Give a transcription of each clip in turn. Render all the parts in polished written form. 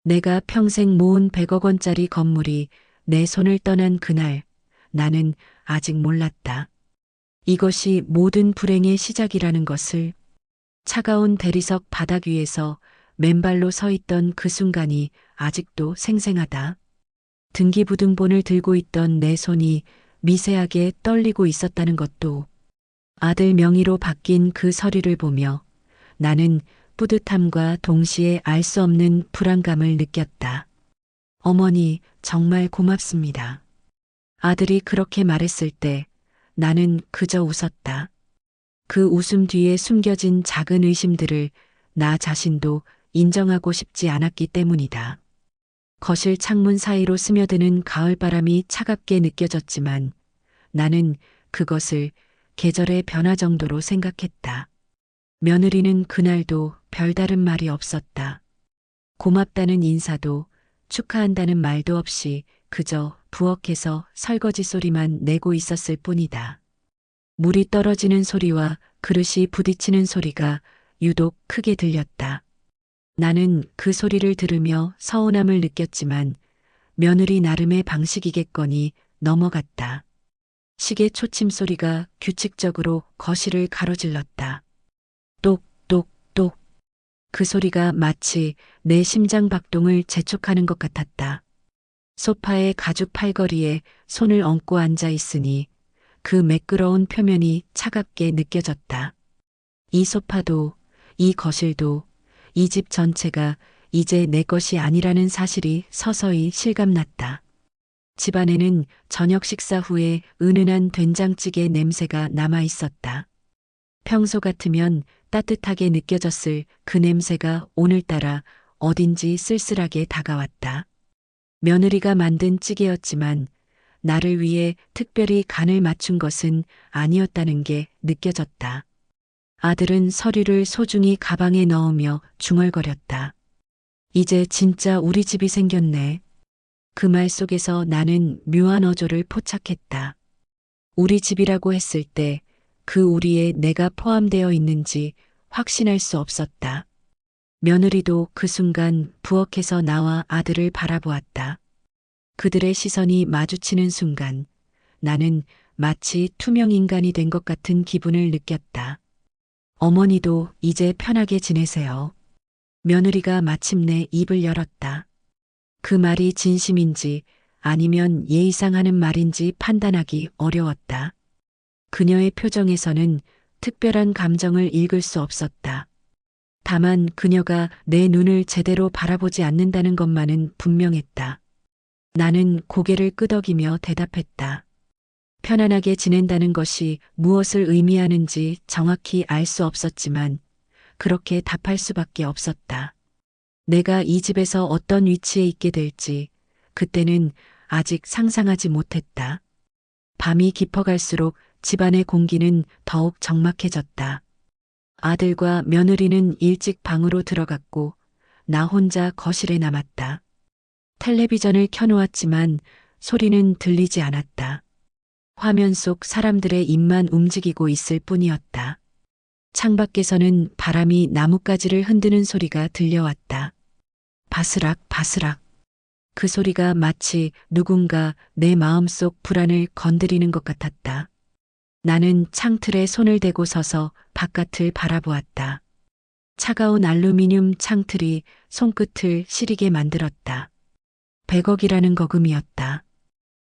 내가 평생 모은 100억 원짜리 건물이 내 손을 떠난 그날, 나는 아직 몰랐다. 이것이 모든 불행의 시작이라는 것을. 차가운 대리석 바닥 위에서 맨발로 서 있던 그 순간이 아직도 생생하다. 등기부등본을 들고 있던 내 손이 미세하게 떨리고 있었다는 것도, 아들 명의로 바뀐 그 서류를 보며 나는 뿌듯함과 동시에 알 수 없는 불안감을 느꼈다. 어머니, 정말 고맙습니다. 아들이 그렇게 말했을 때 나는 그저 웃었다. 그 웃음 뒤에 숨겨진 작은 의심들을 나 자신도 인정하고 싶지 않았기 때문이다. 거실 창문 사이로 스며드는 가을바람이 차갑게 느껴졌지만 나는 그것을 계절의 변화 정도로 생각했다. 며느리는 그날도 별다른 말이 없었다. 고맙다는 인사도 축하한다는 말도 없이 그저 부엌에서 설거지 소리만 내고 있었을 뿐이다. 물이 떨어지는 소리와 그릇이 부딪히는 소리가 유독 크게 들렸다. 나는 그 소리를 들으며 서운함을 느꼈지만 며느리 나름의 방식이겠거니 넘어갔다. 시계 초침 소리가 규칙적으로 거실을 가로질렀다. 똑똑똑. 그 소리가 마치 내 심장 박동을 재촉하는 것 같았다. 소파의 가죽 팔걸이에 손을 얹고 앉아 있으니 그 매끄러운 표면이 차갑게 느껴졌다. 이 소파도, 이 거실도, 이 집 전체가 이제 내 것이 아니라는 사실이 서서히 실감났다. 집안에는 저녁 식사 후에 은은한 된장찌개 냄새가 남아 있었다. 평소 같으면 따뜻하게 느껴졌을 그 냄새가 오늘따라 어딘지 쓸쓸하게 다가왔다. 며느리가 만든 찌개였지만 나를 위해 특별히 간을 맞춘 것은 아니었다는 게 느껴졌다. 아들은 서류를 소중히 가방에 넣으며 중얼거렸다. 이제 진짜 우리 집이 생겼네. 그 말 속에서 나는 묘한 어조를 포착했다. 우리 집이라고 했을 때 그 우리에 내가 포함되어 있는지 확신할 수 없었다. 며느리도 그 순간 부엌에서 나와 아들을 바라보았다. 그들의 시선이 마주치는 순간 나는 마치 투명 인간이 된 것 같은 기분을 느꼈다. 어머니도 이제 편하게 지내세요. 며느리가 마침내 입을 열었다. 그 말이 진심인지 아니면 예의상 하는 말인지 판단하기 어려웠다. 그녀의 표정에서는 특별한 감정을 읽을 수 없었다. 다만 그녀가 내 눈을 제대로 바라보지 않는다는 것만은 분명했다. 나는 고개를 끄덕이며 대답했다. 편안하게 지낸다는 것이 무엇을 의미하는지 정확히 알 수 없었지만 그렇게 답할 수밖에 없었다. 내가 이 집에서 어떤 위치에 있게 될지 그때는 아직 상상하지 못했다. 밤이 깊어갈수록 집안의 공기는 더욱 적막해졌다. 아들과 며느리는 일찍 방으로 들어갔고 나 혼자 거실에 남았다. 텔레비전을 켜놓았지만 소리는 들리지 않았다. 화면 속 사람들의 입만 움직이고 있을 뿐이었다. 창밖에서는 바람이 나뭇가지를 흔드는 소리가 들려왔다. 바스락 바스락. 그 소리가 마치 누군가 내 마음속 불안을 건드리는 것 같았다. 나는 창틀에 손을 대고 서서 바깥을 바라보았다. 차가운 알루미늄 창틀이 손끝을 시리게 만들었다. 100억이라는 거금이었다.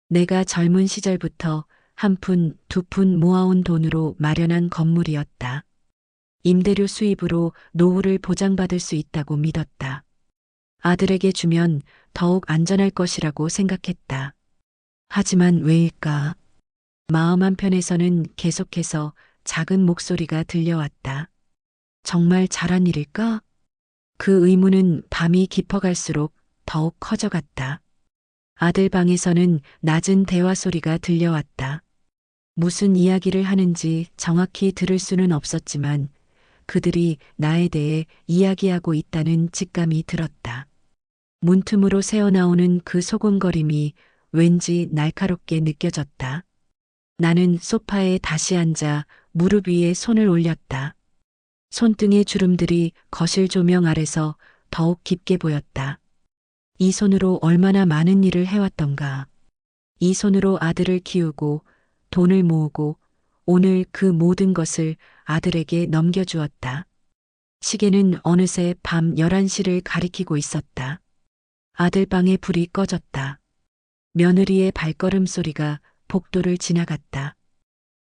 내가 젊은 시절부터 한 푼, 두 푼 모아온 돈으로 마련한 건물이었다. 임대료 수입으로 노후를 보장받을 수 있다고 믿었다. 아들에게 주면 더욱 안전할 것이라고 생각했다. 하지만 왜일까? 마음 한편에서는 계속해서 작은 목소리가 들려왔다. 정말 잘한 일일까? 그 의문은 밤이 깊어갈수록 더욱 커져갔다. 아들 방에서는 낮은 대화 소리가 들려왔다. 무슨 이야기를 하는지 정확히 들을 수는 없었지만 그들이 나에 대해 이야기하고 있다는 직감이 들었다. 문틈으로 새어나오는 그 소곤거림이 왠지 날카롭게 느껴졌다. 나는 소파에 다시 앉아 무릎 위에 손을 올렸다. 손등의 주름들이 거실 조명 아래서 더욱 깊게 보였다. 이 손으로 얼마나 많은 일을 해왔던가. 이 손으로 아들을 키우고 돈을 모으고 오늘 그 모든 것을 아들에게 넘겨주었다. 시계는 어느새 밤 11시를 가리키고 있었다. 아들 방에 불이 꺼졌다. 며느리의 발걸음 소리가 복도를 지나갔다.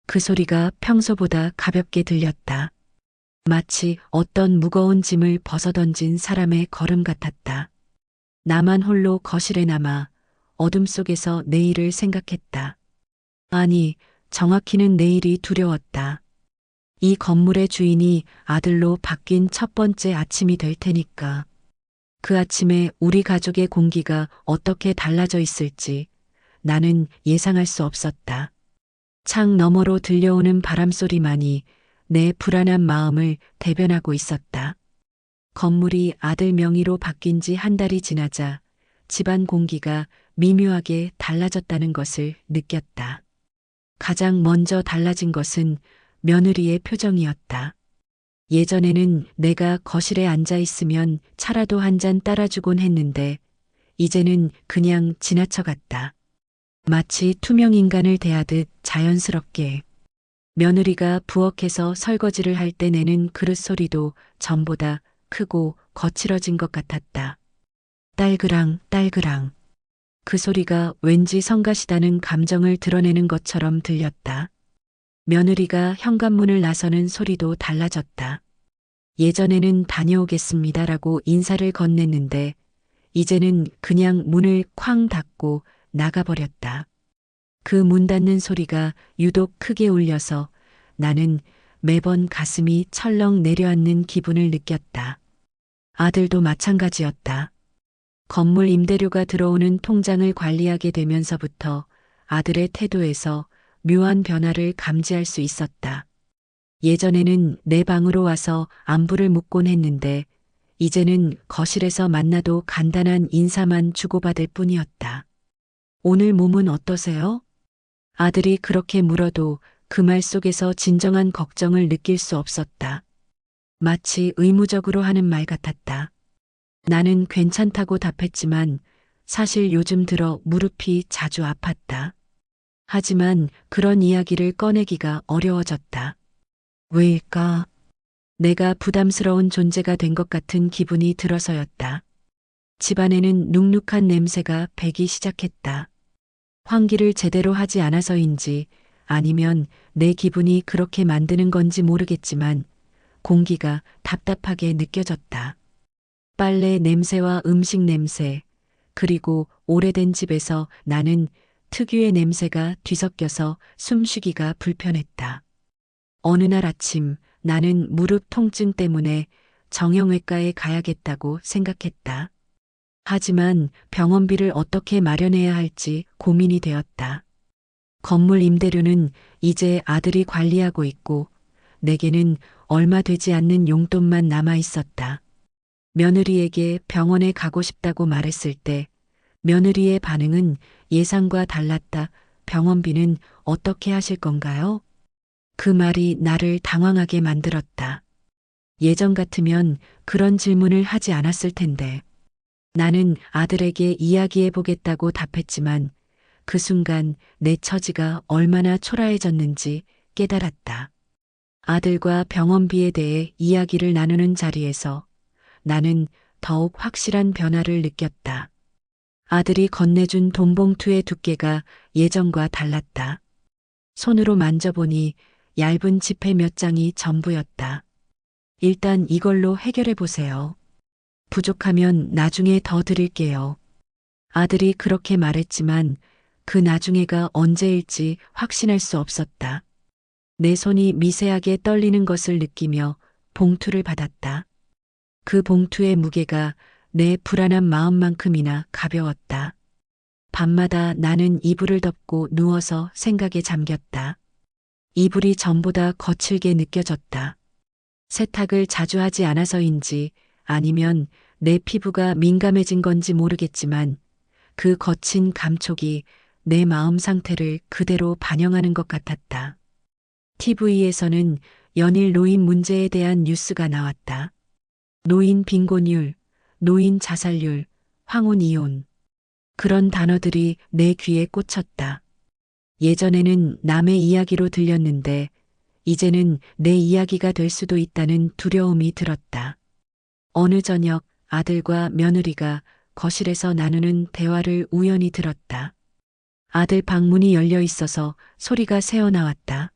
그 소리가 평소보다 가볍게 들렸다. 마치 어떤 무거운 짐을 벗어던진 사람의 걸음 같았다. 나만 홀로 거실에 남아 어둠 속에서 내일을 생각했다. 아니, 정확히는 내일이 두려웠다. 이 건물의 주인이 아들로 바뀐 첫 번째 아침이 될 테니까. 그 아침에 우리 가족의 공기가 어떻게 달라져 있을지 나는 예상할 수 없었다. 창 너머로 들려오는 바람 소리만이 내 불안한 마음을 대변하고 있었다. 건물이 아들 명의로 바뀐 지 한 달이 지나자 집안 공기가 미묘하게 달라졌다는 것을 느꼈다. 가장 먼저 달라진 것은 며느리의 표정이었다. 예전에는 내가 거실에 앉아 있으면 차라도 한 잔 따라주곤 했는데 이제는 그냥 지나쳐갔다. 마치 투명 인간을 대하듯 자연스럽게. 며느리가 부엌에서 설거지를 할 때 내는 그릇 소리도 전보다 크고 거칠어진 것 같았다. 딸그랑 딸그랑. 그 소리가 왠지 성가시다는 감정을 드러내는 것처럼 들렸다. 며느리가 현관문을 나서는 소리도 달라졌다. 예전에는 다녀오겠습니다라고 인사를 건넸는데 이제는 그냥 문을 쾅 닫고 나가버렸다. 그 문 닫는 소리가 유독 크게 울려서 나는 매번 가슴이 철렁 내려앉는 기분을 느꼈다. 아들도 마찬가지였다. 건물 임대료가 들어오는 통장을 관리하게 되면서부터 아들의 태도에서 묘한 변화를 감지할 수 있었다. 예전에는 내 방으로 와서 안부를 묻곤 했는데 이제는 거실에서 만나도 간단한 인사만 주고받을 뿐이었다. 오늘 몸은 어떠세요? 아들이 그렇게 물어도 그 말 속에서 진정한 걱정을 느낄 수 없었다. 마치 의무적으로 하는 말 같았다. 나는 괜찮다고 답했지만 사실 요즘 들어 무릎이 자주 아팠다. 하지만 그런 이야기를 꺼내기가 어려워졌다. 왜일까? 내가 부담스러운 존재가 된 것 같은 기분이 들어서였다. 집안에는 눅눅한 냄새가 배기 시작했다. 환기를 제대로 하지 않아서인지 아니면 내 기분이 그렇게 만드는 건지 모르겠지만 공기가 답답하게 느껴졌다. 빨래 냄새와 음식 냄새, 그리고 오래된 집에서 나는 특유의 냄새가 뒤섞여서 숨쉬기가 불편했다. 어느 날 아침 나는 무릎 통증 때문에 정형외과에 가야겠다고 생각했다. 하지만 병원비를 어떻게 마련해야 할지 고민이 되었다. 건물 임대료는 이제 아들이 관리하고 있고 내게는 얼마 되지 않는 용돈만 남아 있었다. 며느리에게 병원에 가고 싶다고 말했을 때 며느리의 반응은 예상과 달랐다. 병원비는 어떻게 하실 건가요? 그 말이 나를 당황하게 만들었다. 예전 같으면 그런 질문을 하지 않았을 텐데. 나는 아들에게 이야기해 보겠다고 답했지만 그 순간 내 처지가 얼마나 초라해졌는지 깨달았다. 아들과 병원비에 대해 이야기를 나누는 자리에서 나는 더욱 확실한 변화를 느꼈다. 아들이 건네준 돈봉투의 두께가 예전과 달랐다. 손으로 만져보니 얇은 지폐 몇 장이 전부였다. 일단 이걸로 해결해 보세요. 부족하면 나중에 더 드릴게요. 아들이 그렇게 말했지만 그 나중에가 언제일지 확신할 수 없었다. 내 손이 미세하게 떨리는 것을 느끼며 봉투를 받았다. 그 봉투의 무게가 내 불안한 마음만큼이나 가벼웠다. 밤마다 나는 이불을 덮고 누워서 생각에 잠겼다. 이불이 전보다 거칠게 느껴졌다. 세탁을 자주 하지 않아서인지 아니면 내 피부가 민감해진 건지 모르겠지만 그 거친 감촉이 내 마음 상태를 그대로 반영하는 것 같았다. TV에서는 연일 노인 문제에 대한 뉴스가 나왔다. 노인 빈곤율, 노인 자살률, 황혼 이혼. 그런 단어들이 내 귀에 꽂혔다. 예전에는 남의 이야기로 들렸는데 이제는 내 이야기가 될 수도 있다는 두려움이 들었다. 어느 저녁 아들과 며느리가 거실에서 나누는 대화를 우연히 들었다. 아들 방문이 열려 있어서 소리가 새어나왔다.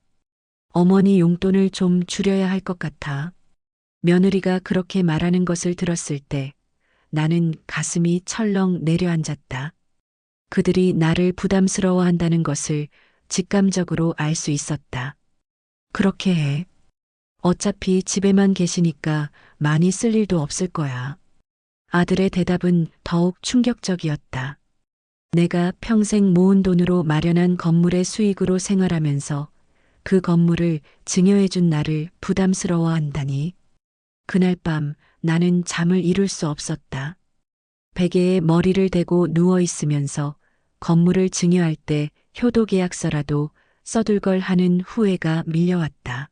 어머니 용돈을 좀 줄여야 할 것 같아. 며느리가 그렇게 말하는 것을 들었을 때 나는 가슴이 철렁 내려앉았다. 그들이 나를 부담스러워한다는 것을 직감적으로 알 수 있었다. 그렇게 해. 어차피 집에만 계시니까 많이 쓸 일도 없을 거야. 아들의 대답은 더욱 충격적이었다. 내가 평생 모은 돈으로 마련한 건물의 수익으로 생활하면서 그 건물을 증여해준 나를 부담스러워한다니. 그날 밤 나는 잠을 이룰 수 없었다. 베개에 머리를 대고 누워 있으면서 건물을 증여할 때 효도계약서라도 써둘 걸 하는 후회가 밀려왔다.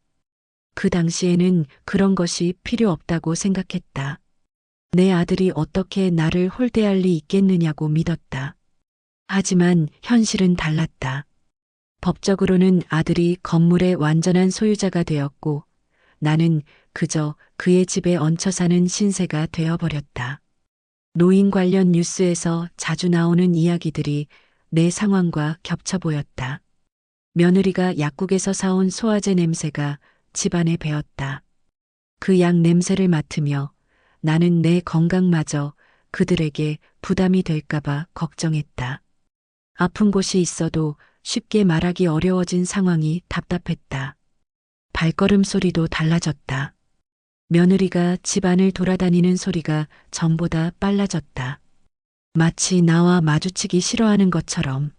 그 당시에는 그런 것이 필요 없다고 생각했다. 내 아들이 어떻게 나를 홀대할 리 있겠느냐고 믿었다. 하지만 현실은 달랐다. 법적으로는 아들이 건물의 완전한 소유자가 되었고 나는 그저 그의 집에 얹혀 사는 신세가 되어버렸다. 노인 관련 뉴스에서 자주 나오는 이야기들이 내 상황과 겹쳐 보였다. 며느리가 약국에서 사온 소화제 냄새가 집안에 배었다. 그 약 냄새를 맡으며 나는 내 건강마저 그들에게 부담이 될까봐 걱정했다. 아픈 곳이 있어도 쉽게 말하기 어려워진 상황이 답답했다. 발걸음 소리도 달라졌다. 며느리가 집안을 돌아다니는 소리가 전보다 빨라졌다. 마치 나와 마주치기 싫어하는 것처럼.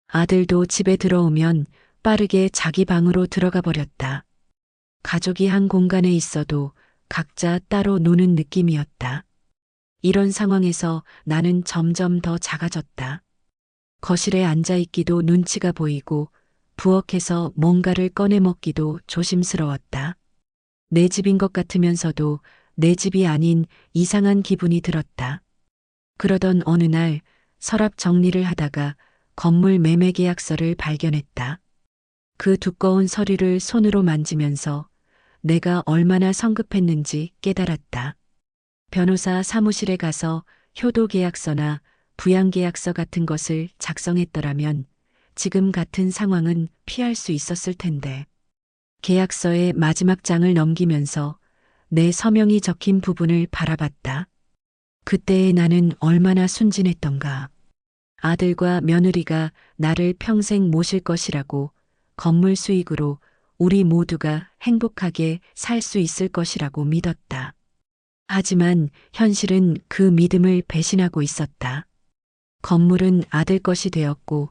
아들도 집에 들어오면 빠르게 자기 방으로 들어가 버렸다. 가족이 한 공간에 있어도 각자 따로 노는 느낌이었다. 이런 상황에서 나는 점점 더 작아졌다. 거실에 앉아 있기도 눈치가 보이고 부엌에서 뭔가를 꺼내 먹기도 조심스러웠다. 내 집인 것 같으면서도 내 집이 아닌 이상한 기분이 들었다. 그러던 어느 날 서랍 정리를 하다가 건물 매매 계약서를 발견했다. 그 두꺼운 서류를 손으로 만지면서 내가 얼마나 성급했는지 깨달았다. 변호사 사무실에 가서 효도 계약서나 부양 계약서 같은 것을 작성했더라면 지금 같은 상황은 피할 수 있었을 텐데. 계약서의 마지막 장을 넘기면서 내 서명이 적힌 부분을 바라봤다. 그때의 나는 얼마나 순진했던가. 아들과 며느리가 나를 평생 모실 것이라고, 건물 수익으로 우리 모두가 행복하게 살 수 있을 것이라고 믿었다. 하지만 현실은 그 믿음을 배신하고 있었다. 건물은 아들 것이 되었고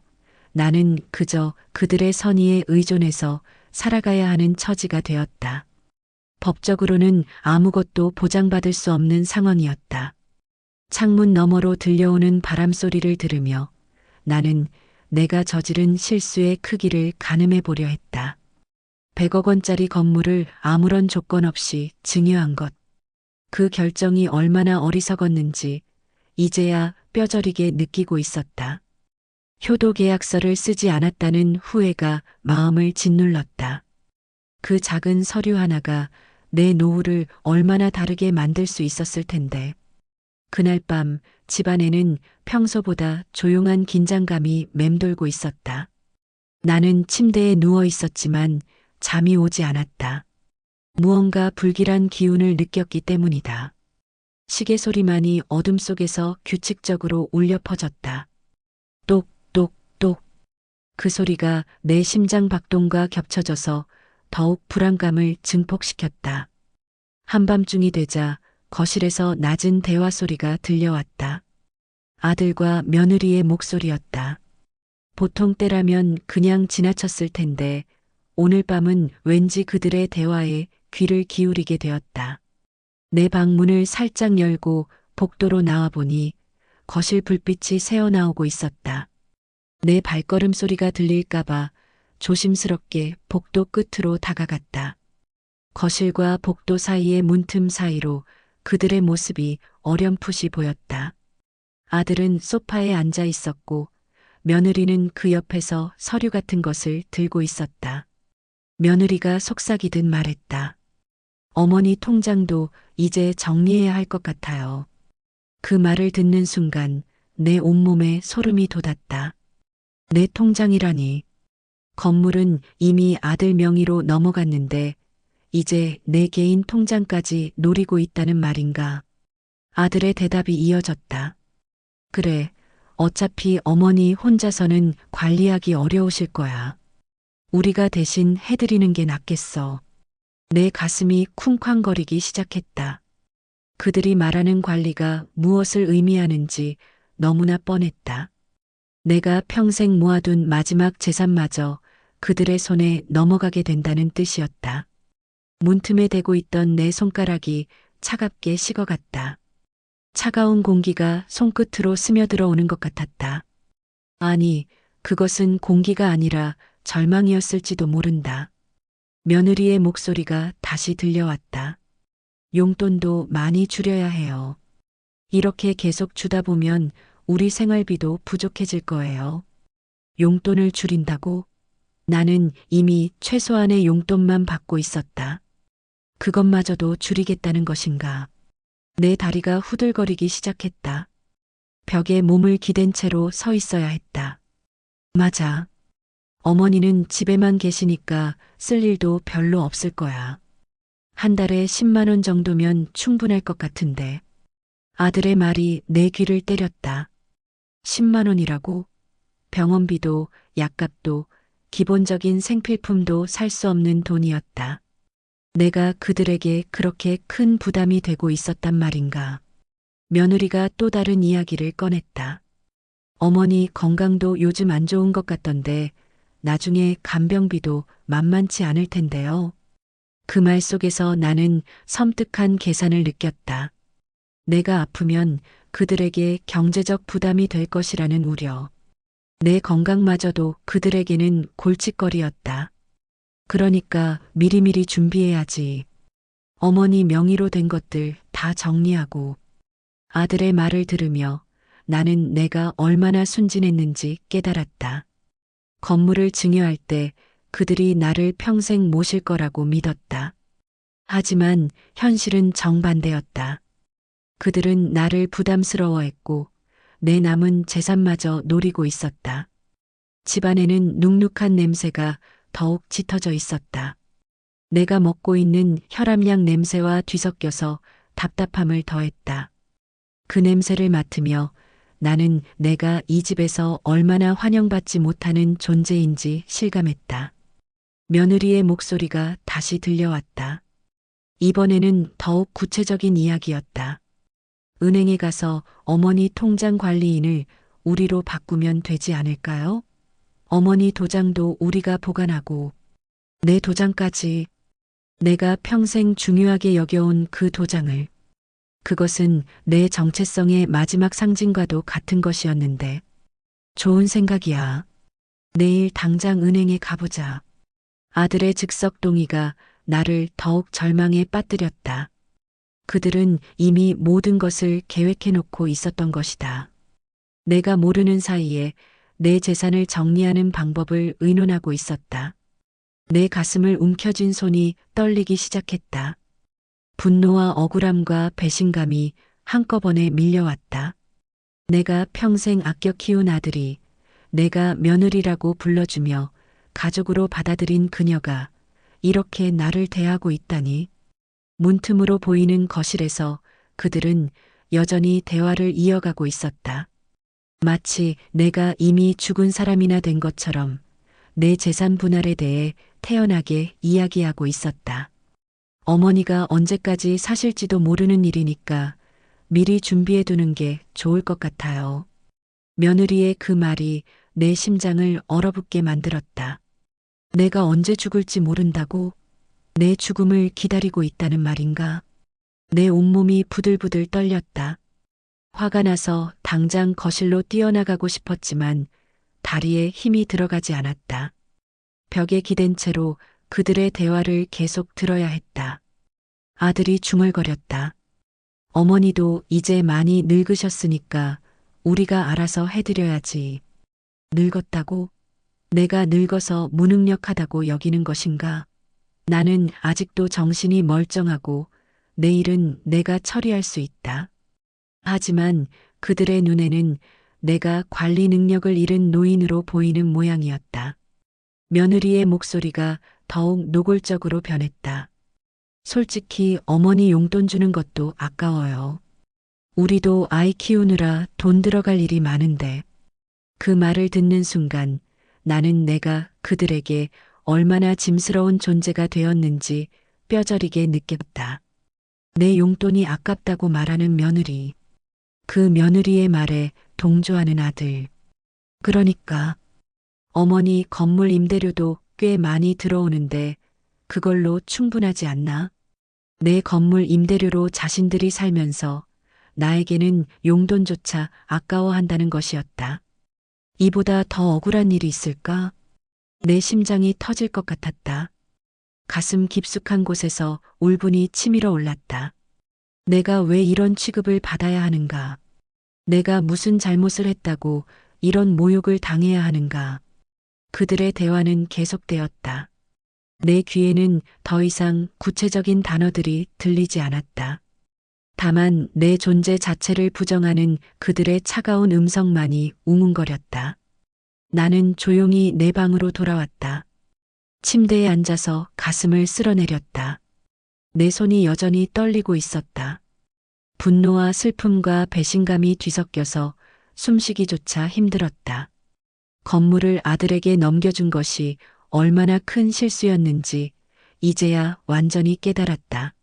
나는 그저 그들의 선의에 의존해서 살아가야 하는 처지가 되었다. 법적으로는 아무것도 보장받을 수 없는 상황이었다. 창문 너머로 들려오는 바람 소리를 들으며 나는 내가 저지른 실수의 크기를 가늠해 보려 했다. 100억 원짜리 건물을 아무런 조건 없이 증여한 것. 그 결정이 얼마나 어리석었는지 이제야 뼈저리게 느끼고 있었다. 효도 계약서를 쓰지 않았다는 후회가 마음을 짓눌렀다. 그 작은 서류 하나가 내 노후를 얼마나 다르게 만들 수 있었을 텐데. 그날 밤 집안에는 평소보다 조용한 긴장감이 맴돌고 있었다. 나는 침대에 누워 있었지만 잠이 오지 않았다. 무언가 불길한 기운을 느꼈기 때문이다. 시계 소리만이 어둠 속에서 규칙적으로 울려 퍼졌다. 똑똑똑. 그 소리가 내 심장 박동과 겹쳐져서 더욱 불안감을 증폭시켰다. 한밤중이 되자 거실에서 낮은 대화 소리가 들려왔다. 아들과 며느리의 목소리였다. 보통 때라면 그냥 지나쳤을 텐데 오늘 밤은 왠지 그들의 대화에 귀를 기울이게 되었다. 내 방문을 살짝 열고 복도로 나와보니 거실 불빛이 새어나오고 있었다. 내 발걸음 소리가 들릴까봐 조심스럽게 복도 끝으로 다가갔다. 거실과 복도 사이의 문틈 사이로 그들의 모습이 어렴풋이 보였다. 아들은 소파에 앉아 있었고 며느리는 그 옆에서 서류 같은 것을 들고 있었다. 며느리가 속삭이듯 말했다. 어머니 통장도 이제 정리해야 할 것 같아요. 그 말을 듣는 순간 내 온몸에 소름이 돋았다. 내 통장이라니. 건물은 이미 아들 명의로 넘어갔는데 이제 내 개인 통장까지 노리고 있다는 말인가. 아들의 대답이 이어졌다. 그래, 어차피 어머니 혼자서는 관리하기 어려우실 거야. 우리가 대신 해드리는 게 낫겠어. 내 가슴이 쿵쾅거리기 시작했다. 그들이 말하는 관리가 무엇을 의미하는지 너무나 뻔했다. 내가 평생 모아둔 마지막 재산마저 그들의 손에 넘어가게 된다는 뜻이었다. 문틈에 대고 있던 내 손가락이 차갑게 식어갔다. 차가운 공기가 손끝으로 스며들어 오는 것 같았다. 아니, 그것은 공기가 아니라 절망이었을지도 모른다. 며느리의 목소리가 다시 들려왔다. 용돈도 많이 줄여야 해요. 이렇게 계속 주다 보면 우리 생활비도 부족해질 거예요. 용돈을 줄인다고? 나는 이미 최소한의 용돈만 받고 있었다. 그것마저도 줄이겠다는 것인가? 내 다리가 후들거리기 시작했다. 벽에 몸을 기댄 채로 서 있어야 했다. 맞아. 어머니는 집에만 계시니까 쓸 일도 별로 없을 거야. 한 달에 10만 원 정도면 충분할 것 같은데. 아들의 말이 내 귀를 때렸다. 10만 원이라고? 병원비도 약값도 기본적인 생필품도 살 수 없는 돈이었다. 내가 그들에게 그렇게 큰 부담이 되고 있었단 말인가. 며느리가 또 다른 이야기를 꺼냈다. 어머니 건강도 요즘 안 좋은 것 같던데 나중에 간병비도 만만치 않을 텐데요. 그 말 속에서 나는 섬뜩한 계산을 느꼈다. 내가 아프면 그들에게 경제적 부담이 될 것이라는 우려. 내 건강마저도 그들에게는 골칫거리였다. 그러니까 미리미리 준비해야지. 어머니 명의로 된 것들 다 정리하고. 아들의 말을 들으며 나는 내가 얼마나 순진했는지 깨달았다. 건물을 증여할 때 그들이 나를 평생 모실 거라고 믿었다. 하지만 현실은 정반대였다. 그들은 나를 부담스러워했고 내 남은 재산마저 노리고 있었다. 집안에는 눅눅한 냄새가 더욱 짙어져 있었다. 내가 먹고 있는 혈압약 냄새와 뒤섞여서 답답함을 더했다. 그 냄새를 맡으며 나는 내가 이 집에서 얼마나 환영받지 못하는 존재인지 실감했다. 며느리의 목소리가 다시 들려왔다. 이번에는 더욱 구체적인 이야기였다. 은행에 가서 어머니 통장 관리인을 우리로 바꾸면 되지 않을까요? 어머니 도장도 우리가 보관하고 내 도장까지. 내가 평생 중요하게 여겨온 그 도장을. 그것은 내 정체성의 마지막 상징과도 같은 것이었는데. 좋은 생각이야. 내일 당장 은행에 가보자. 아들의 즉석 동의가 나를 더욱 절망에 빠뜨렸다. 그들은 이미 모든 것을 계획해 놓고 있었던 것이다. 내가 모르는 사이에 내 재산을 정리하는 방법을 의논하고 있었다. 내 가슴을 움켜쥔 손이 떨리기 시작했다. 분노와 억울함과 배신감이 한꺼번에 밀려왔다. 내가 평생 아껴 키운 아들이 내가 며느리라고 불러주며 가족으로 받아들인 그녀가 이렇게 나를 대하고 있다니. 문틈으로 보이는 거실에서 그들은 여전히 대화를 이어가고 있었다. 마치 내가 이미 죽은 사람이나 된 것처럼 내 재산 분할에 대해 태연하게 이야기하고 있었다. 어머니가 언제까지 사실지도 모르는 일이니까 미리 준비해 두는 게 좋을 것 같아요. 며느리의 그 말이 내 심장을 얼어붙게 만들었다. 내가 언제 죽을지 모른다고? 내 죽음을 기다리고 있다는 말인가? 내 온몸이 부들부들 떨렸다. 화가 나서 당장 거실로 뛰어나가고 싶었지만 다리에 힘이 들어가지 않았다. 벽에 기댄 채로 그들의 대화를 계속 들어야 했다. 아들이 중얼거렸다. 어머니도 이제 많이 늙으셨으니까 우리가 알아서 해드려야지. 늙었다고? 내가 늙어서 무능력하다고 여기는 것인가? 나는 아직도 정신이 멀쩡하고 내 일은 내가 처리할 수 있다. 하지만 그들의 눈에는 내가 관리 능력을 잃은 노인으로 보이는 모양이었다. 며느리의 목소리가 더욱 노골적으로 변했다. 솔직히 어머니 용돈 주는 것도 아까워요. 우리도 아이 키우느라 돈 들어갈 일이 많은데. 그 말을 듣는 순간 나는 내가 그들에게 얼마나 짐스러운 존재가 되었는지 뼈저리게 느꼈다. 내 용돈이 아깝다고 말하는 며느리. 그 며느리의 말에 동조하는 아들. 그러니까 어머니 건물 임대료도 꽤 많이 들어오는데 그걸로 충분하지 않나? 내 건물 임대료로 자신들이 살면서 나에게는 용돈조차 아까워한다는 것이었다. 이보다 더 억울한 일이 있을까? 내 심장이 터질 것 같았다. 가슴 깊숙한 곳에서 울분이 치밀어 올랐다. 내가 왜 이런 취급을 받아야 하는가? 내가 무슨 잘못을 했다고 이런 모욕을 당해야 하는가? 그들의 대화는 계속되었다. 내 귀에는 더 이상 구체적인 단어들이 들리지 않았다. 다만 내 존재 자체를 부정하는 그들의 차가운 음성만이 웅웅거렸다. 나는 조용히 내 방으로 돌아왔다. 침대에 앉아서 가슴을 쓸어내렸다. 내 손이 여전히 떨리고 있었다. 분노와 슬픔과 배신감이 뒤섞여서 숨쉬기조차 힘들었다. 건물을 아들에게 넘겨준 것이 얼마나 큰 실수였는지 이제야 완전히 깨달았다.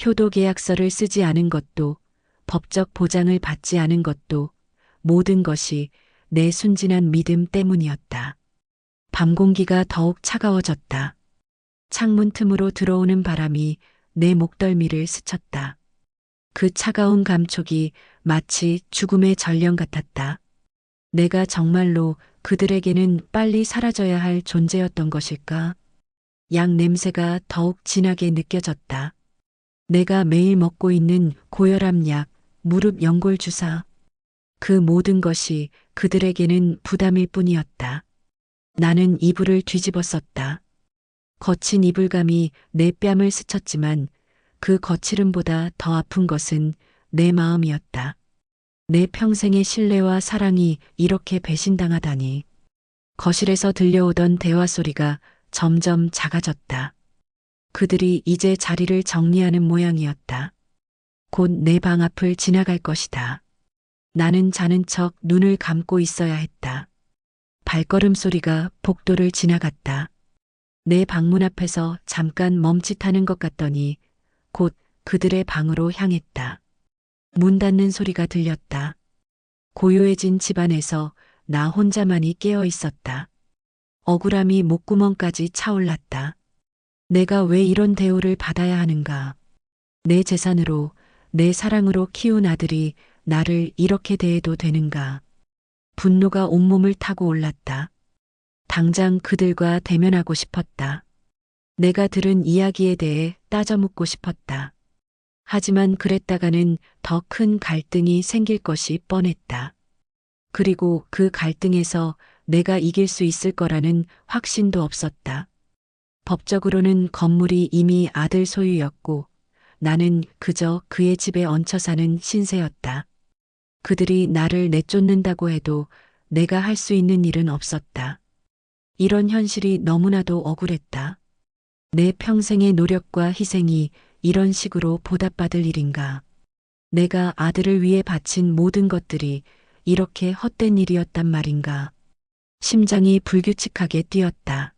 효도 계약서를 쓰지 않은 것도, 법적 보장을 받지 않은 것도 모든 것이 내 순진한 믿음 때문이었다. 밤 공기가 더욱 차가워졌다. 창문 틈으로 들어오는 바람이 내 목덜미를 스쳤다. 그 차가운 감촉이 마치 죽음의 전령 같았다. 내가 정말로 그들에게는 빨리 사라져야 할 존재였던 것일까? 약 냄새가 더욱 진하게 느껴졌다. 내가 매일 먹고 있는 고혈압 약, 무릎 연골 주사. 그 모든 것이 그들에게는 부담일 뿐이었다. 나는 이불을 뒤집었었다. 거친 이불감이 내 뺨을 스쳤지만 그 거칠음보다 더 아픈 것은 내 마음이었다. 내 평생의 신뢰와 사랑이 이렇게 배신당하다니. 거실에서 들려오던 대화 소리가 점점 작아졌다. 그들이 이제 자리를 정리하는 모양이었다. 곧 내 방 앞을 지나갈 것이다. 나는 자는 척 눈을 감고 있어야 했다. 발걸음 소리가 복도를 지나갔다. 내 방문 앞에서 잠깐 멈칫하는 것 같더니 곧 그들의 방으로 향했다. 문 닫는 소리가 들렸다. 고요해진 집안에서 나 혼자만이 깨어 있었다. 억울함이 목구멍까지 차올랐다. 내가 왜 이런 대우를 받아야 하는가? 내 재산으로, 내 사랑으로 키운 아들이 나를 이렇게 대해도 되는가? 분노가 온몸을 타고 올랐다. 당장 그들과 대면하고 싶었다. 내가 들은 이야기에 대해 따져 묻고 싶었다. 하지만 그랬다가는 더 큰 갈등이 생길 것이 뻔했다. 그리고 그 갈등에서 내가 이길 수 있을 거라는 확신도 없었다. 법적으로는 건물이 이미 아들 소유였고 나는 그저 그의 집에 얹혀 사는 신세였다. 그들이 나를 내쫓는다고 해도 내가 할 수 있는 일은 없었다. 이런 현실이 너무나도 억울했다. 내 평생의 노력과 희생이 이런 식으로 보답받을 일인가. 내가 아들을 위해 바친 모든 것들이 이렇게 헛된 일이었단 말인가. 심장이 불규칙하게 뛰었다.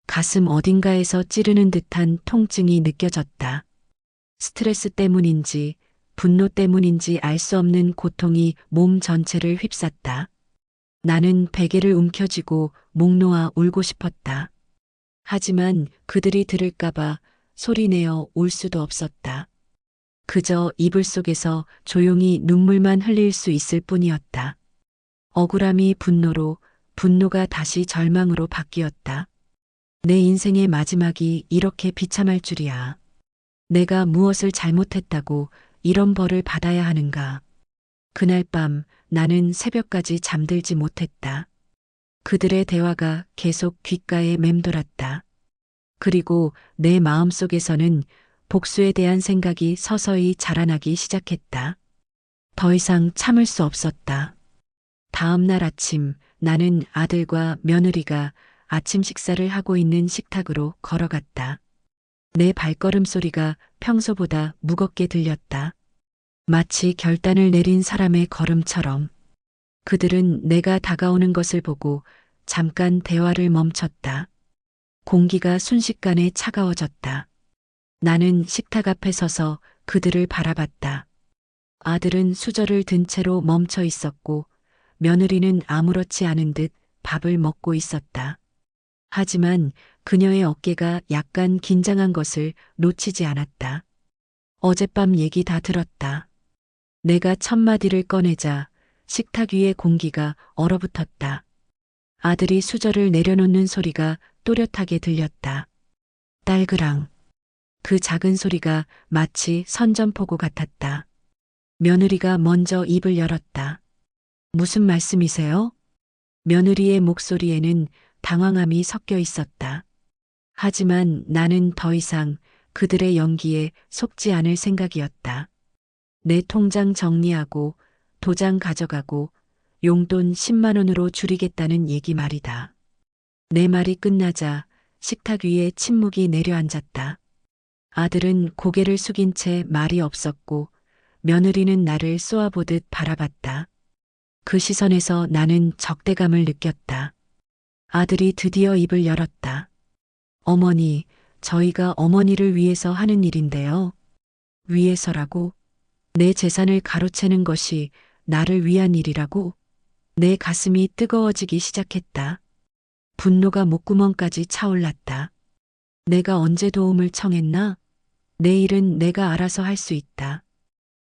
가슴 어딘가에서 찌르는 듯한 통증이 느껴졌다. 스트레스 때문인지 분노 때문인지 알 수 없는 고통이 몸 전체를 휩쌌다. 나는 베개를 움켜쥐고 목 놓아 울고 싶었다. 하지만 그들이 들을까봐 소리내어 울 수도 없었다. 그저 이불 속에서 조용히 눈물만 흘릴 수 있을 뿐이었다. 억울함이 분노로, 분노가 다시 절망으로 바뀌었다. 내 인생의 마지막이 이렇게 비참할 줄이야. 내가 무엇을 잘못했다고 이런 벌을 받아야 하는가. 그날 밤 나는 새벽까지 잠들지 못했다. 그들의 대화가 계속 귓가에 맴돌았다. 그리고 내 마음속에서는 복수에 대한 생각이 서서히 자라나기 시작했다. 더 이상 참을 수 없었다. 다음 날 아침 나는 아들과 며느리가 아침 식사를 하고 있는 식탁으로 걸어갔다. 내 발걸음 소리가 평소보다 무겁게 들렸다. 마치 결단을 내린 사람의 걸음처럼. 그들은 내가 다가오는 것을 보고 잠깐 대화를 멈췄다. 공기가 순식간에 차가워졌다. 나는 식탁 앞에 서서 그들을 바라봤다. 아들은 수저를 든 채로 멈춰 있었고 며느리는 아무렇지 않은 듯 밥을 먹고 있었다. 하지만 그녀의 어깨가 약간 긴장한 것을 놓치지 않았다. 어젯밤 얘기 다 들었다. 내가 첫 마디를 꺼내자 식탁 위의 공기가 얼어붙었다. 아들이 수저를 내려놓는 소리가 또렷하게 들렸다. 딸그랑. 그 작은 소리가 마치 선전포고 같았다. 며느리가 먼저 입을 열었다. 무슨 말씀이세요? 며느리의 목소리에는 당황함이 섞여 있었다. 하지만 나는 더 이상 그들의 연기에 속지 않을 생각이었다. 내 통장 정리하고 도장 가져가고 용돈 10만 원으로 줄이겠다는 얘기 말이다. 내 말이 끝나자 식탁 위에 침묵이 내려앉았다. 아들은 고개를 숙인 채 말이 없었고 며느리는 나를 쏘아보듯 바라봤다. 그 시선에서 나는 적대감을 느꼈다. 아들이 드디어 입을 열었다. 어머니, 저희가 어머니를 위해서 하는 일인데요. 위해서라고? 내 재산을 가로채는 것이 나를 위한 일이라고? 내 가슴이 뜨거워지기 시작했다. 분노가 목구멍까지 차올랐다. 내가 언제 도움을 청했나? 내 일은 내가 알아서 할 수 있다.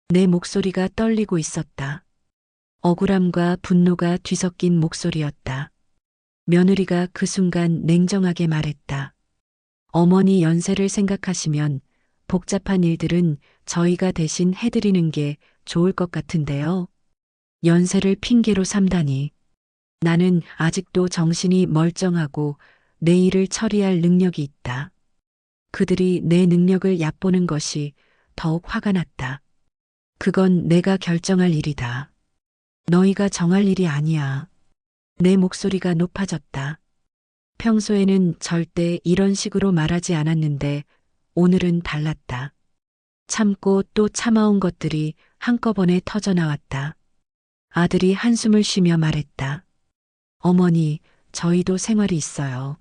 내 목소리가 떨리고 있었다. 억울함과 분노가 뒤섞인 목소리였다. 며느리가 그 순간 냉정하게 말했다. 어머니 연세를 생각하시면 복잡한 일들은 저희가 대신 해드리는 게 좋을 것 같은데요. 연세를 핑계로 삼다니. 나는 아직도 정신이 멀쩡하고 내 일을 처리할 능력이 있다. 그들이 내 능력을 얕보는 것이 더욱 화가 났다. 그건 내가 결정할 일이다. 너희가 정할 일이 아니야. 내 목소리가 높아졌다. 평소에는 절대 이런 식으로 말하지 않았는데 오늘은 달랐다. 참고 또 참아온 것들이 한꺼번에 터져나왔다. 아들이 한숨을 쉬며 말했다. 어머니, 저희도 생활이 있어요.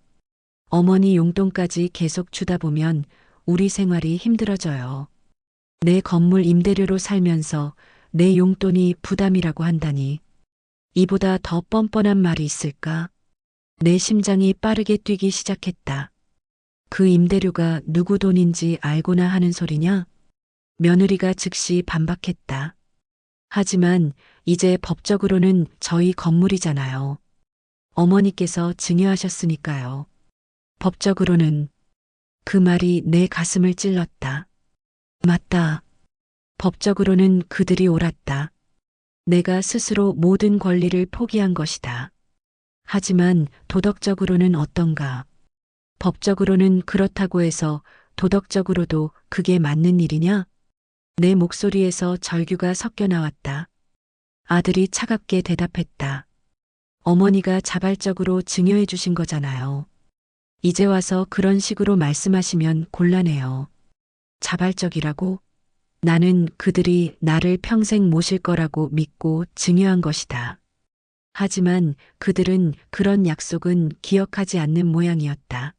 어머니 용돈까지 계속 주다 보면 우리 생활이 힘들어져요. 내 건물 임대료로 살면서 내 용돈이 부담이라고 한다니. 이보다 더 뻔뻔한 말이 있을까? 내 심장이 빠르게 뛰기 시작했다. 그 임대료가 누구 돈인지 알고나 하는 소리냐? 며느리가 즉시 반박했다. 하지만 이제 법적으로는 저희 건물이잖아요. 어머니께서 증여하셨으니까요. 법적으로는. 그 말이 내 가슴을 찔렀다. 맞다. 법적으로는 그들이 옳았다. 내가 스스로 모든 권리를 포기한 것이다. 하지만 도덕적으로는 어떤가? 법적으로는 그렇다고 해서 도덕적으로도 그게 맞는 일이냐? 내 목소리에서 절규가 섞여 나왔다. 아들이 차갑게 대답했다. 어머니가 자발적으로 증여해 주신 거잖아요. 이제 와서 그런 식으로 말씀하시면 곤란해요. 자발적이라고? 나는 그들이 나를 평생 모실 거라고 믿고 증여한 것이다. 하지만 그들은 그런 약속은 기억하지 않는 모양이었다.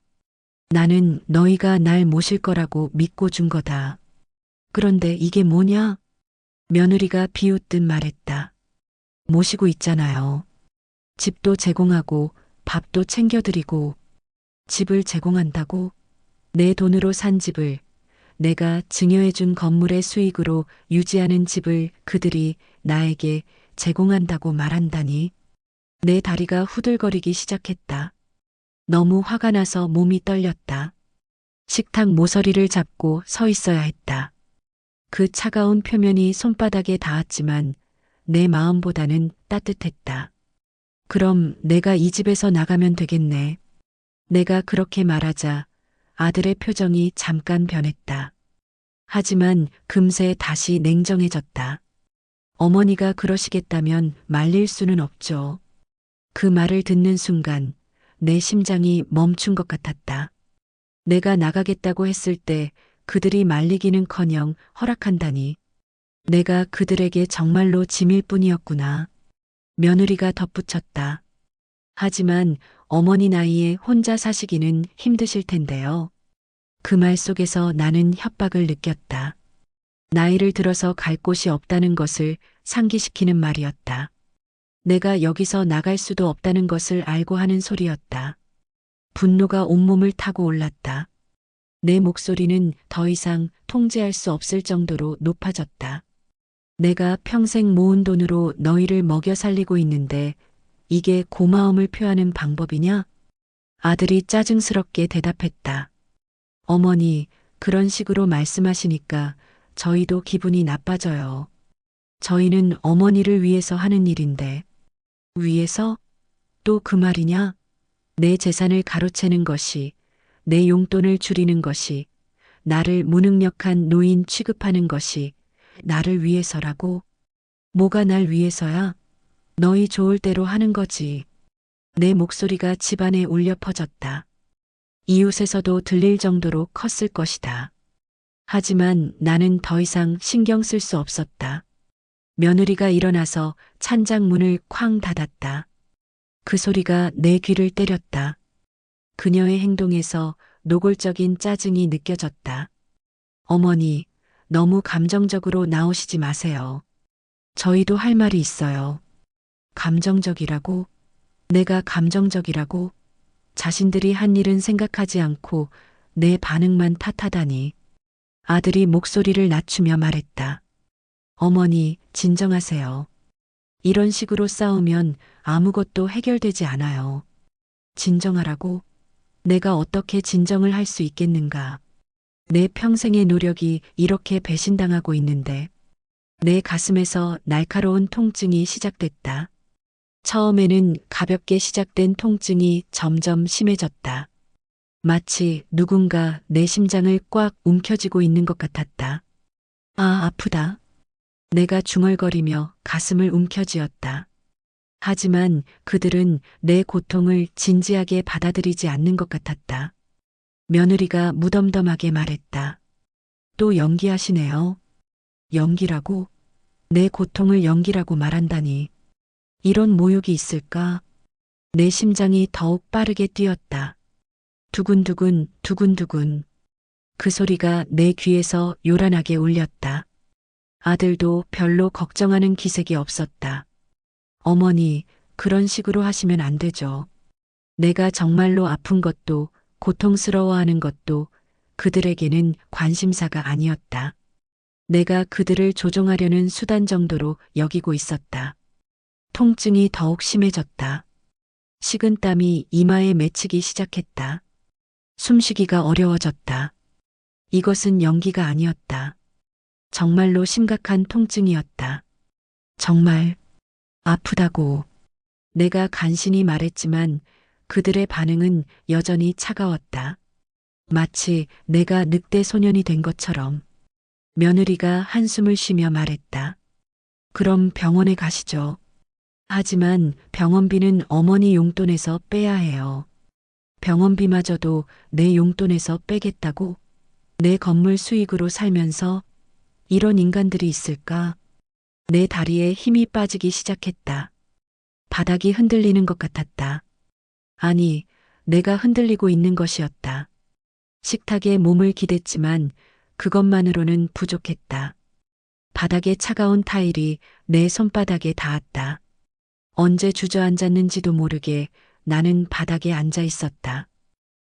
나는 너희가 날 모실 거라고 믿고 준 거다. 그런데 이게 뭐냐? 며느리가 비웃듯 말했다. 모시고 있잖아요. 집도 제공하고 밥도 챙겨드리고 집을 제공한다고? 내 돈으로 산 집을 내가 증여해준 건물의 수익으로 유지하는 집을 그들이 나에게 제공한다고 말한다니. 내 다리가 후들거리기 시작했다. 너무 화가 나서 몸이 떨렸다. 식탁 모서리를 잡고 서 있어야 했다. 그 차가운 표면이 손바닥에 닿았지만 내 마음보다는 따뜻했다. 그럼 내가 이 집에서 나가면 되겠네. 내가 그렇게 말하자 아들의 표정이 잠깐 변했다. 하지만 금세 다시 냉정해졌다. 어머니가 그러시겠다면 말릴 수는 없죠. 그 말을 듣는 순간 내 심장이 멈춘 것 같았다. 내가 나가겠다고 했을 때 그들이 말리기는커녕 허락한다니. 내가 그들에게 정말로 짐일 뿐이었구나. 며느리가 덧붙였다. 하지만 어머니 나이에 혼자 사시기는 힘드실 텐데요. 그 말 속에서 나는 협박을 느꼈다. 나이를 들어서 갈 곳이 없다는 것을 상기시키는 말이었다. 내가 여기서 나갈 수도 없다는 것을 알고 하는 소리였다. 분노가 온몸을 타고 올랐다. 내 목소리는 더 이상 통제할 수 없을 정도로 높아졌다. 내가 평생 모은 돈으로 너희를 먹여 살리고 있는데 이게 고마움을 표하는 방법이냐? 아들이 짜증스럽게 대답했다. 어머니, 그런 식으로 말씀하시니까 저희도 기분이 나빠져요. 저희는 어머니를 위해서 하는 일인데. 위해서? 또 그 말이냐? 내 재산을 가로채는 것이, 내 용돈을 줄이는 것이, 나를 무능력한 노인 취급하는 것이 나를 위해서라고? 뭐가 날 위해서야? 너희 좋을 대로 하는 거지. 내 목소리가 집안에 울려 퍼졌다. 이웃에서도 들릴 정도로 컸을 것이다. 하지만 나는 더 이상 신경 쓸 수 없었다. 며느리가 일어나서 찬장 문을 쾅 닫았다. 그 소리가 내 귀를 때렸다. 그녀의 행동에서 노골적인 짜증이 느껴졌다. 어머니, 너무 감정적으로 나오시지 마세요. 저희도 할 말이 있어요. 감정적이라고? 내가 감정적이라고? 자신들이 한 일은 생각하지 않고 내 반응만 탓하다니. 아들이 목소리를 낮추며 말했다. 어머니, 진정하세요. 이런 식으로 싸우면 아무것도 해결되지 않아요. 진정하라고? 내가 어떻게 진정을 할 수 있겠는가? 내 평생의 노력이 이렇게 배신당하고 있는데. 내 가슴에서 날카로운 통증이 시작됐다. 처음에는 가볍게 시작된 통증이 점점 심해졌다. 마치 누군가 내 심장을 꽉 움켜쥐고 있는 것 같았다. 아, 아프다. 내가 중얼거리며 가슴을 움켜쥐었다. 하지만 그들은 내 고통을 진지하게 받아들이지 않는 것 같았다. 며느리가 무덤덤하게 말했다. 또 연기하시네요. 연기라고? 내 고통을 연기라고 말한다니. 이런 모욕이 있을까? 내 심장이 더욱 빠르게 뛰었다. 두근두근, 두근두근. 그 소리가 내 귀에서 요란하게 울렸다. 아들도 별로 걱정하는 기색이 없었다. 어머니, 그런 식으로 하시면 안 되죠. 내가 정말로 아픈 것도 고통스러워하는 것도 그들에게는 관심사가 아니었다. 내가 그들을 조종하려는 수단 정도로 여기고 있었다. 통증이 더욱 심해졌다. 식은땀이 이마에 맺히기 시작했다. 숨쉬기가 어려워졌다. 이것은 연기가 아니었다. 정말로 심각한 통증이었다. 정말 아프다고. 내가 간신히 말했지만 그들의 반응은 여전히 차가웠다. 마치 내가 늑대 소년이 된 것처럼. 며느리가 한숨을 쉬며 말했다. 그럼 병원에 가시죠. 하지만 병원비는 어머니 용돈에서 빼야 해요. 병원비마저도 내 용돈에서 빼겠다고? 내 건물 수익으로 살면서 이런 인간들이 있을까? 내 다리에 힘이 빠지기 시작했다. 바닥이 흔들리는 것 같았다. 아니, 내가 흔들리고 있는 것이었다. 식탁에 몸을 기댔지만 그것만으로는 부족했다. 바닥에 차가운 타일이 내 손바닥에 닿았다. 언제 주저앉았는지도 모르게 나는 바닥에 앉아 있었다.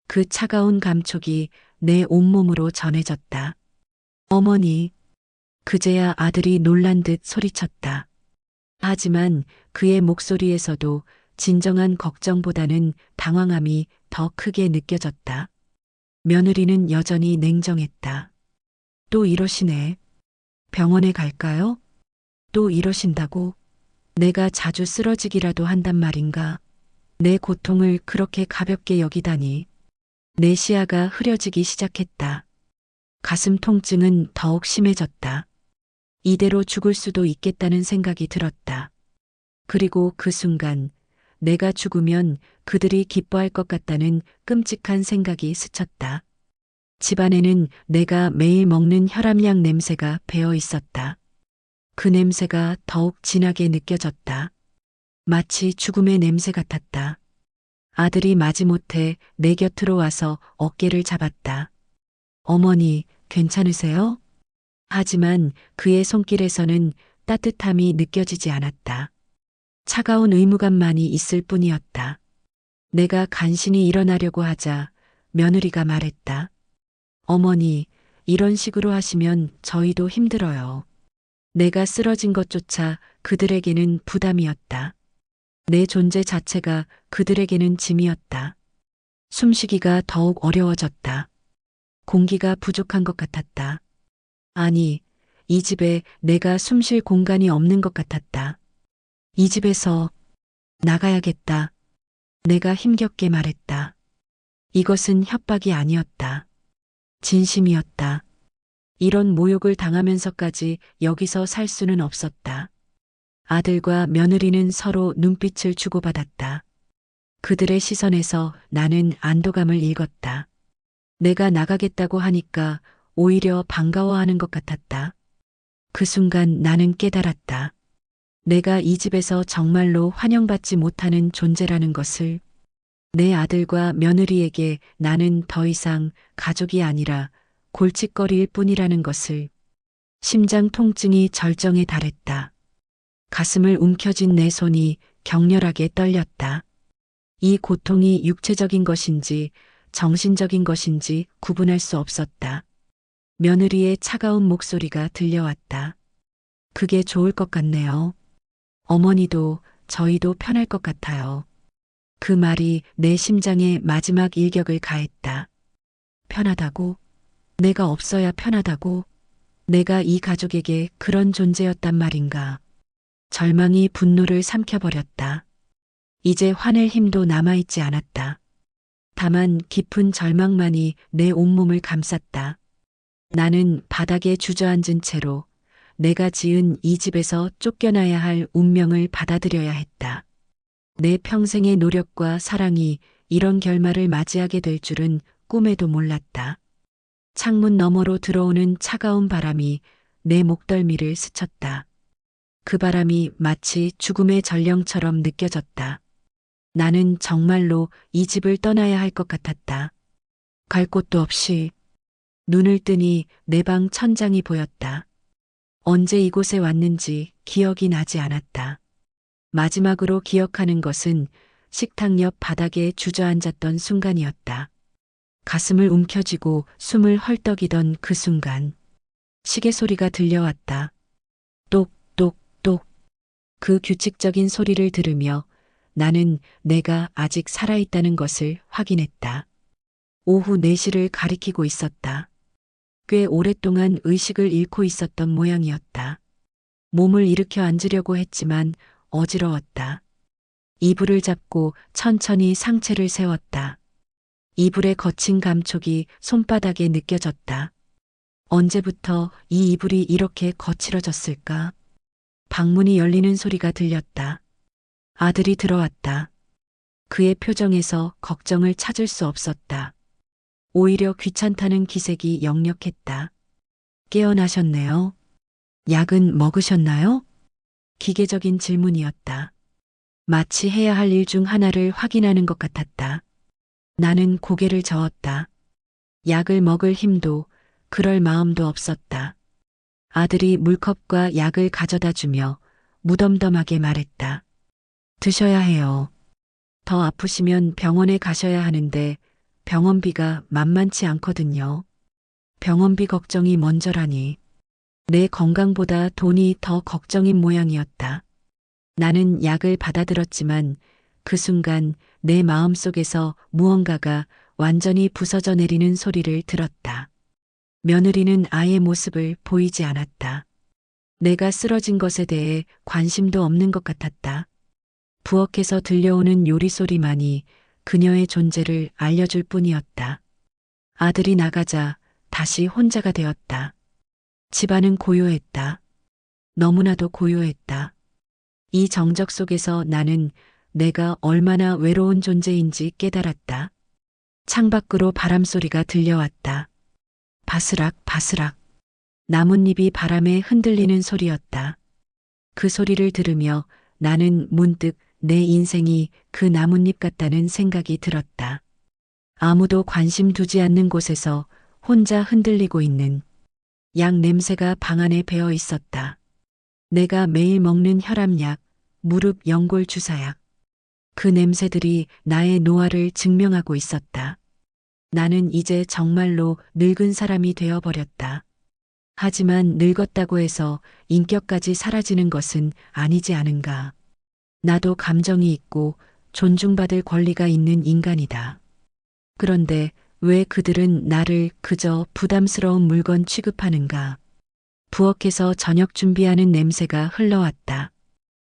그 차가운 감촉이 내 온몸으로 전해졌다. 어머니, 그제야 아들이 놀란 듯 소리쳤다. 하지만 그의 목소리에서도 진정한 걱정보다는 당황함이 더 크게 느껴졌다. 며느리는 여전히 냉정했다. 또 이러시네. 병원에 갈까요? 또 이러신다고? 내가 자주 쓰러지기라도 한단 말인가? 내 고통을 그렇게 가볍게 여기다니. 내 시야가 흐려지기 시작했다. 가슴 통증은 더욱 심해졌다. 이대로 죽을 수도 있겠다는 생각이 들었다. 그리고 그 순간 내가 죽으면 그들이 기뻐할 것 같다는 끔찍한 생각이 스쳤다. 집안에는 내가 매일 먹는 혈압약 냄새가 배어 있었다. 그 냄새가 더욱 진하게 느껴졌다. 마치 죽음의 냄새 같았다. 아들이 마지못해 내 곁으로 와서 어깨를 잡았다. 어머니, 괜찮으세요? 하지만 그의 손길에서는 따뜻함이 느껴지지 않았다. 차가운 의무감만이 있을 뿐이었다. 내가 간신히 일어나려고 하자 며느리가 말했다. 어머니, 이런 식으로 하시면 저희도 힘들어요. 내가 쓰러진 것조차 그들에게는 부담이었다. 내 존재 자체가 그들에게는 짐이었다. 숨쉬기가 더욱 어려워졌다. 공기가 부족한 것 같았다. 아니, 이 집에 내가 숨쉴 공간이 없는 것 같았다. 이 집에서 나가야겠다. 내가 힘겹게 말했다. 이것은 협박이 아니었다. 진심이었다. 이런 모욕을 당하면서까지 여기서 살 수는 없었다. 아들과 며느리는 서로 눈빛을 주고받았다. 그들의 시선에서 나는 안도감을 읽었다. 내가 나가겠다고 하니까 오히려 반가워하는 것 같았다. 그 순간 나는 깨달았다. 내가 이 집에서 정말로 환영받지 못하는 존재라는 것을. 내 아들과 며느리에게 나는 더 이상 가족이 아니라 골칫거리일 뿐이라는 것을. 심장 통증이 절정에 달했다. 가슴을 움켜쥔 내 손이 격렬하게 떨렸다. 이 고통이 육체적인 것인지 정신적인 것인지 구분할 수 없었다. 며느리의 차가운 목소리가 들려왔다. 그게 좋을 것 같네요. 어머니도 저희도 편할 것 같아요. 그 말이 내 심장에 마지막 일격을 가했다. 편하다고? 내가 없어야 편하다고? 내가 이 가족에게 그런 존재였단 말인가? 절망이 분노를 삼켜버렸다. 이제 화낼 힘도 남아있지 않았다. 다만 깊은 절망만이 내 온몸을 감쌌다. 나는 바닥에 주저앉은 채로 내가 지은 이 집에서 쫓겨나야 할 운명을 받아들여야 했다. 내 평생의 노력과 사랑이 이런 결말을 맞이하게 될 줄은 꿈에도 몰랐다. 창문 너머로 들어오는 차가운 바람이 내 목덜미를 스쳤다. 그 바람이 마치 죽음의 전령처럼 느껴졌다. 나는 정말로 이 집을 떠나야 할 것 같았다. 갈 곳도 없이. 눈을 뜨니 내 방 천장이 보였다. 언제 이곳에 왔는지 기억이 나지 않았다. 마지막으로 기억하는 것은 식탁 옆 바닥에 주저앉았던 순간이었다. 가슴을 움켜쥐고 숨을 헐떡이던 그 순간. 시계 소리가 들려왔다. 똑똑똑. 그 규칙적인 소리를 들으며 나는 내가 아직 살아있다는 것을 확인했다. 오후 4시를 가리키고 있었다. 꽤 오랫동안 의식을 잃고 있었던 모양이었다. 몸을 일으켜 앉으려고 했지만 어지러웠다. 이불을 잡고 천천히 상체를 세웠다. 이불의 거친 감촉이 손바닥에 느껴졌다. 언제부터 이 이불이 이렇게 거칠어졌을까? 방문이 열리는 소리가 들렸다. 아들이 들어왔다. 그의 표정에서 걱정을 찾을 수 없었다. 오히려 귀찮다는 기색이 역력했다. 깨어나셨네요. 약은 먹으셨나요? 기계적인 질문이었다. 마치 해야 할 일 중 하나를 확인하는 것 같았다. 나는 고개를 저었다. 약을 먹을 힘도 그럴 마음도 없었다. 아들이 물컵과 약을 가져다 주며 무덤덤하게 말했다. 드셔야 해요. 더 아프시면 병원에 가셔야 하는데 병원비가 만만치 않거든요. 병원비 걱정이 먼저라니. 내 건강보다 돈이 더 걱정인 모양이었다. 나는 약을 받아들었지만 그 순간 내 마음속에서 무언가가 완전히 부서져 내리는 소리를 들었다. 며느리는 아이의 모습을 보이지 않았다. 내가 쓰러진 것에 대해 관심도 없는 것 같았다. 부엌에서 들려오는 요리 소리만이 그녀의 존재를 알려줄 뿐이었다. 아들이 나가자 다시 혼자가 되었다. 집안은 고요했다. 너무나도 고요했다. 이 정적 속에서 나는 내가 얼마나 외로운 존재인지 깨달았다. 창밖으로 바람소리가 들려왔다. 바스락 바스락. 나뭇잎이 바람에 흔들리는 소리였다. 그 소리를 들으며 나는 문득 내 인생이 그 나뭇잎 같다는 생각이 들었다. 아무도 관심 두지 않는 곳에서 혼자 흔들리고 있는 약 냄새가 방 안에 배어 있었다. 내가 매일 먹는 혈압약, 무릎 연골 주사약. 그 냄새들이 나의 노화를 증명하고 있었다. 나는 이제 정말로 늙은 사람이 되어버렸다. 하지만 늙었다고 해서 인격까지 사라지는 것은 아니지 않은가. 나도 감정이 있고 존중받을 권리가 있는 인간이다. 그런데 왜 그들은 나를 그저 부담스러운 물건 취급하는가? 부엌에서 저녁 준비하는 냄새가 흘러왔다.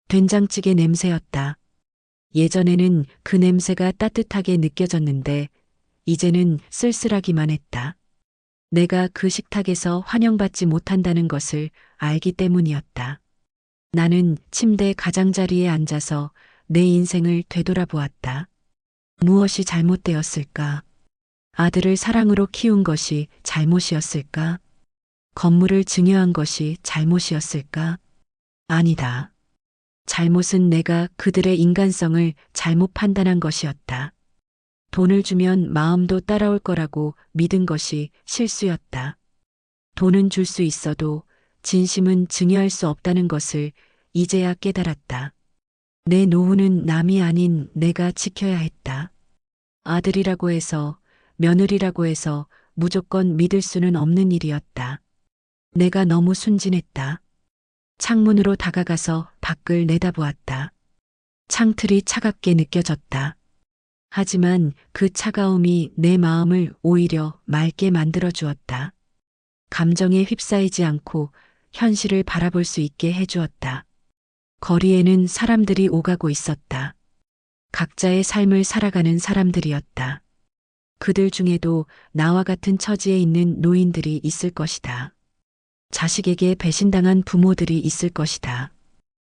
된장찌개 냄새였다. 예전에는 그 냄새가 따뜻하게 느껴졌는데 이제는 쓸쓸하기만 했다. 내가 그 식탁에서 환영받지 못한다는 것을 알기 때문이었다. 나는 침대 가장자리에 앉아서 내 인생을 되돌아보았다. 무엇이 잘못되었을까? 아들을 사랑으로 키운 것이 잘못이었을까? 건물을 증여한 것이 잘못이었을까? 아니다. 잘못은 내가 그들의 인간성을 잘못 판단한 것이었다. 돈을 주면 마음도 따라올 거라고 믿은 것이 실수였다. 돈은 줄 수 있어도 진심은 증여할 수 없다는 것을 이제야 깨달았다. 내 노후는 남이 아닌 내가 지켜야 했다. 아들이라고 해서, 며느리라고 해서 무조건 믿을 수는 없는 일이었다. 내가 너무 순진했다. 창문으로 다가가서 밖을 내다보았다. 창틀이 차갑게 느껴졌다. 하지만 그 차가움이 내 마음을 오히려 맑게 만들어 주었다. 감정에 휩싸이지 않고 현실을 바라볼 수 있게 해주었다. 거리에는 사람들이 오가고 있었다. 각자의 삶을 살아가는 사람들이었다. 그들 중에도 나와 같은 처지에 있는 노인들이 있을 것이다. 자식에게 배신당한 부모들이 있을 것이다.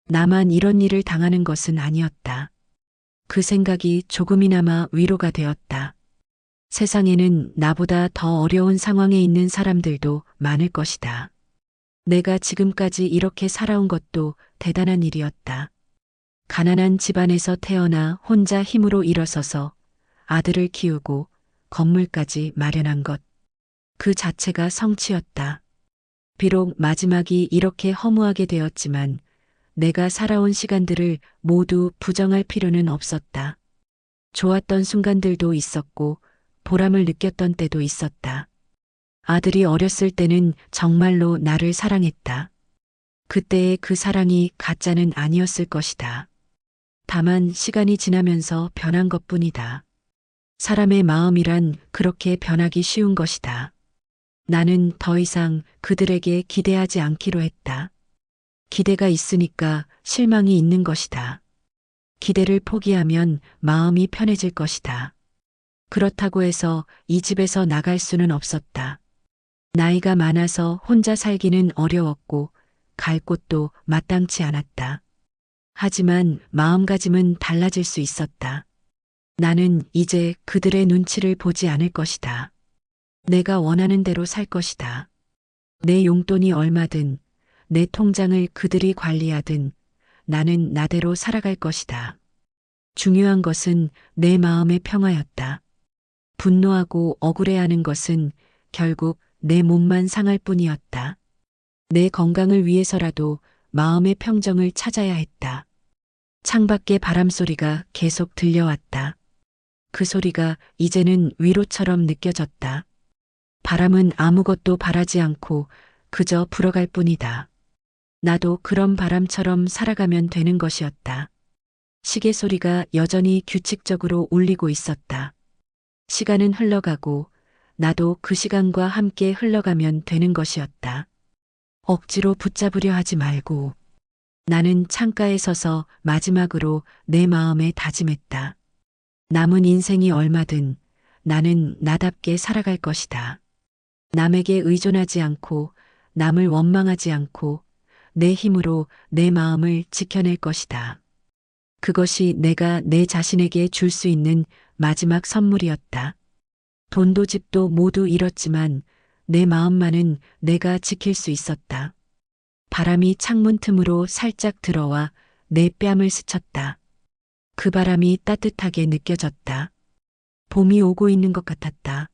나만 이런 일을 당하는 것은 아니었다. 그 생각이 조금이나마 위로가 되었다. 세상에는 나보다 더 어려운 상황에 있는 사람들도 많을 것이다. 내가 지금까지 이렇게 살아온 것도 대단한 일이었다. 가난한 집안에서 태어나 혼자 힘으로 일어서서 아들을 키우고 건물까지 마련한 것. 그 자체가 성취였다. 비록 마지막이 이렇게 허무하게 되었지만 내가 살아온 시간들을 모두 부정할 필요는 없었다. 좋았던 순간들도 있었고 보람을 느꼈던 때도 있었다. 아들이 어렸을 때는 정말로 나를 사랑했다. 그때의 그 사랑이 가짜는 아니었을 것이다. 다만 시간이 지나면서 변한 것뿐이다. 사람의 마음이란 그렇게 변하기 쉬운 것이다. 나는 더 이상 그들에게 기대하지 않기로 했다. 기대가 있으니까 실망이 있는 것이다. 기대를 포기하면 마음이 편해질 것이다. 그렇다고 해서 이 집에서 나갈 수는 없었다. 나이가 많아서 혼자 살기는 어려웠고 갈 곳도 마땅치 않았다. 하지만 마음가짐은 달라질 수 있었다. 나는 이제 그들의 눈치를 보지 않을 것이다. 내가 원하는 대로 살 것이다. 내 용돈이 얼마든 내 통장을 그들이 관리하든 나는 나대로 살아갈 것이다. 중요한 것은 내 마음의 평화였다. 분노하고 억울해하는 것은 결국 내 몸만 상할 뿐이었다. 내 건강을 위해서라도 마음의 평정을 찾아야 했다. 창밖의 바람소리가 계속 들려왔다. 그 소리가 이제는 위로처럼 느껴졌다. 바람은 아무것도 바라지 않고 그저 불어갈 뿐이다. 나도 그런 바람처럼 살아가면 되는 것이었다. 시계 소리가 여전히 규칙적으로 울리고 있었다. 시간은 흘러가고 나도 그 시간과 함께 흘러가면 되는 것이었다. 억지로 붙잡으려 하지 말고. 나는 창가에 서서 마지막으로 내 마음에 다짐했다. 남은 인생이 얼마든 나는 나답게 살아갈 것이다. 남에게 의존하지 않고 남을 원망하지 않고 내 힘으로 내 마음을 지켜낼 것이다. 그것이 내가 내 자신에게 줄 수 있는 마지막 선물이었다. 돈도 집도 모두 잃었지만 내 마음만은 내가 지킬 수 있었다. 바람이 창문 틈으로 살짝 들어와 내 뺨을 스쳤다. 그 바람이 따뜻하게 느껴졌다. 봄이 오고 있는 것 같았다.